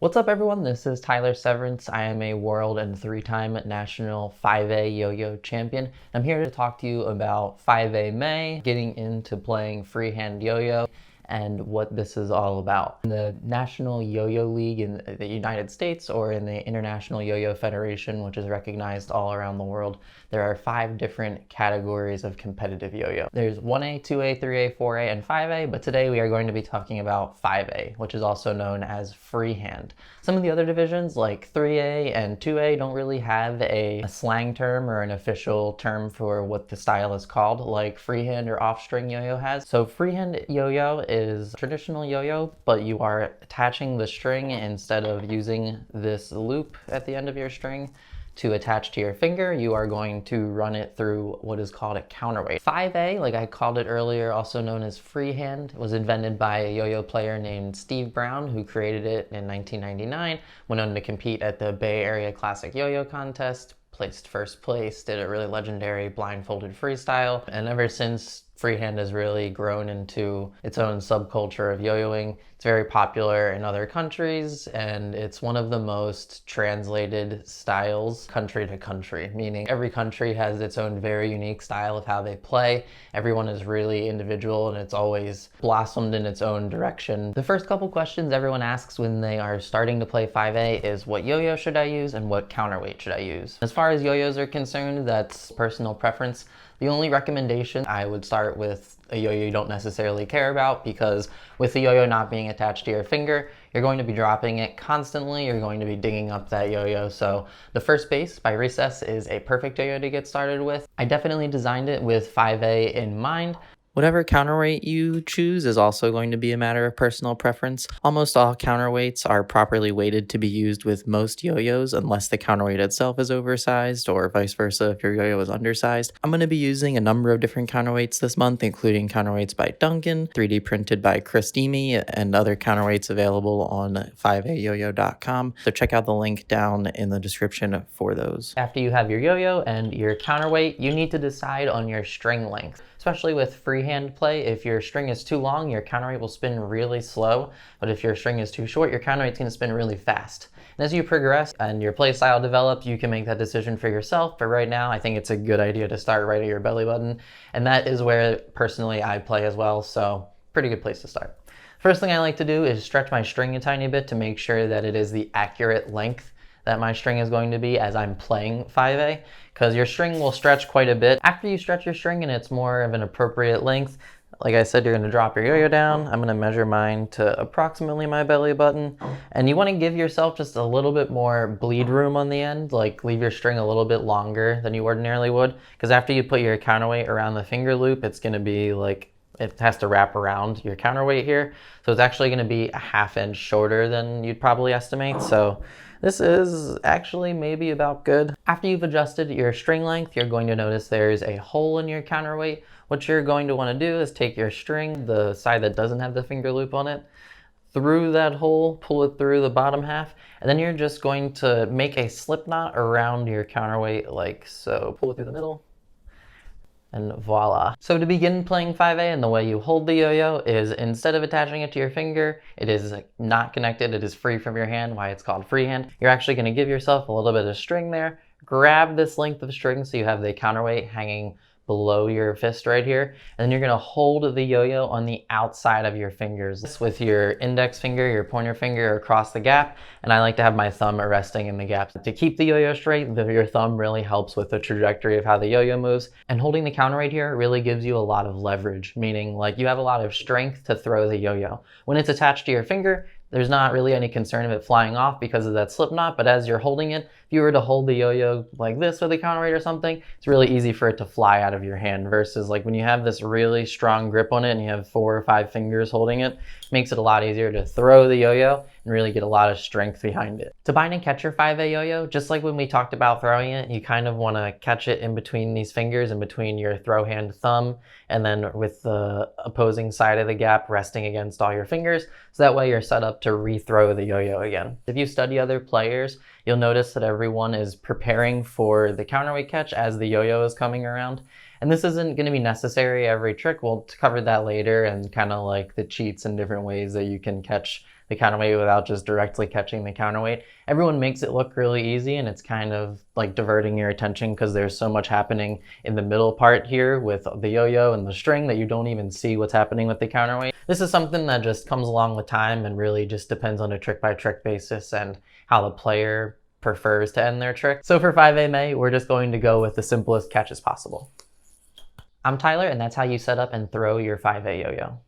What's up everyone, this is Tyler Severance. I am a world and three-time national 5A yo-yo champion. I'm here to talk to you about 5A May, getting into playing freehand yo-yo, and what this is all about. In the National Yo-Yo League in the United States, or in the International Yo-Yo Federation, which is recognized all around the world, there are 5 different categories of competitive yo-yo. There's 1A, 2A, 3A, 4A, and 5A, but today we are going to be talking about 5A, which is also known as freehand. Some of the other divisions like 3A and 2A don't really have a slang term or an official term for what the style is called, like freehand or off-string yo-yo has. So freehand yo-yo is traditional yo-yo, but you are attaching the string instead of using this loop at the end of your string to attach to your finger. You are going to run it through what is called a counterweight. 5A, like I called it earlier, also known as freehand, was invented by a yo-yo player named Steve Brown, who created it in 1999, went on to compete at the Bay Area Classic Yo-Yo Contest, placed first place, did a really legendary blindfolded freestyle, and ever since freehand has really grown into its own subculture of yo-yoing. It's very popular in other countries, and it's one of the most translated styles country to country, meaning every country has its own very unique style of how they play. Everyone is really individual, and it's always blossomed in its own direction. The first couple questions everyone asks when they are starting to play 5A is, what yo-yo should I use and what counterweight should I use? As far as yo-yos are concerned, that's personal preference. The only recommendation, I would start with a yo-yo you don't necessarily care about, because with the yo-yo not being attached to your finger, you're going to be dropping it constantly, you're going to be digging up that yo-yo. So the first base by Recess is a perfect yo-yo to get started with. I definitely designed it with 5A in mind. Whatever counterweight you choose is also going to be a matter of personal preference. Almost all counterweights are properly weighted to be used with most yo-yos, unless the counterweight itself is oversized, or vice versa if your yo-yo is undersized. I'm going to be using a number of different counterweights this month, including counterweights by Duncan, 3D printed by Chris Deemy, and other counterweights available on 5ayoyo.com. So check out the link down in the description for those. After you have your yo-yo and your counterweight, you need to decide on your string length. Especially with freehand play, if your string is too long, your counterweight will spin really slow. But if your string is too short, your counterweight's going to spin really fast. And as you progress and your play style develops, you can make that decision for yourself. But right now, I think it's a good idea to start right at your belly button. And that is where, personally, I play as well. So pretty good place to start. First thing I like to do is stretch my string a tiny bit to make sure that it is the accurate length that my string is going to be as I'm playing 5A, because your string will stretch quite a bit. After you stretch your string and it's more of an appropriate length, like I said, you're going to drop your yo-yo down. I'm going to measure mine to approximately my belly button, and you want to give yourself just a little bit more bleed room on the end, like leave your string a little bit longer than you ordinarily would, because after you put your counterweight around the finger loop, it's going to be like, it has to wrap around your counterweight here, so it's actually going to be a ½ inch shorter than you'd probably estimate. So this is actually maybe about good. After you've adjusted your string length, you're going to notice there's a hole in your counterweight. What you're going to want to do is take your string, the side that doesn't have the finger loop on it, through that hole, pull it through the bottom half, and then you're just going to make a slip knot around your counterweight like so. Pull it through the middle, and voila. So to begin playing 5A, and the way you hold the yo-yo is, instead of attaching it to your finger, it is not connected, it is free from your hand, why it's called freehand. You're actually going to give yourself a little bit of string there, grab this length of string so you have the counterweight hanging below your fist right here, and then you're going to hold the yo-yo on the outside of your fingers with your index finger, your pointer finger across the gap, and I like to have my thumb resting in the gap. To keep the yo-yo straight, your thumb really helps with the trajectory of how the yo-yo moves, and holding the counterweight here really gives you a lot of leverage, meaning like you have a lot of strength to throw the yo-yo. When it's attached to your finger, there's not really any concern of it flying off because of that slip knot, but as you're holding it, if you were to hold the yo-yo like this with a counterweight or something, it's really easy for it to fly out of your hand, versus like when you have this really strong grip on it and you have 4 or 5 fingers holding it, it makes it a lot easier to throw the yo-yo and really get a lot of strength behind it. To bind and catch your 5A yo-yo, just like when we talked about throwing it, you kind of want to catch it in between these fingers, in between your throw hand thumb, and then with the opposing side of the gap resting against all your fingers, so that way you're set up to re-throw the yo-yo again. If you study other players, you'll notice that everyone is preparing for the counterweight catch as the yo-yo is coming around. And this isn't going to be necessary every trick. We'll cover that later, and kind of like the cheats and different ways that you can catch the counterweight without just directly catching the counterweight. Everyone makes it look really easy, and it's kind of like diverting your attention because there's so much happening in the middle part here with the yo-yo and the string that you don't even see what's happening with the counterweight. This is something that just comes along with time and really just depends on a trick by trick basis and how the player prefers to end their trick. So for 5A May, we're just going to go with the simplest catches possible. I'm Tyler, and that's how you set up and throw your 5A yo-yo.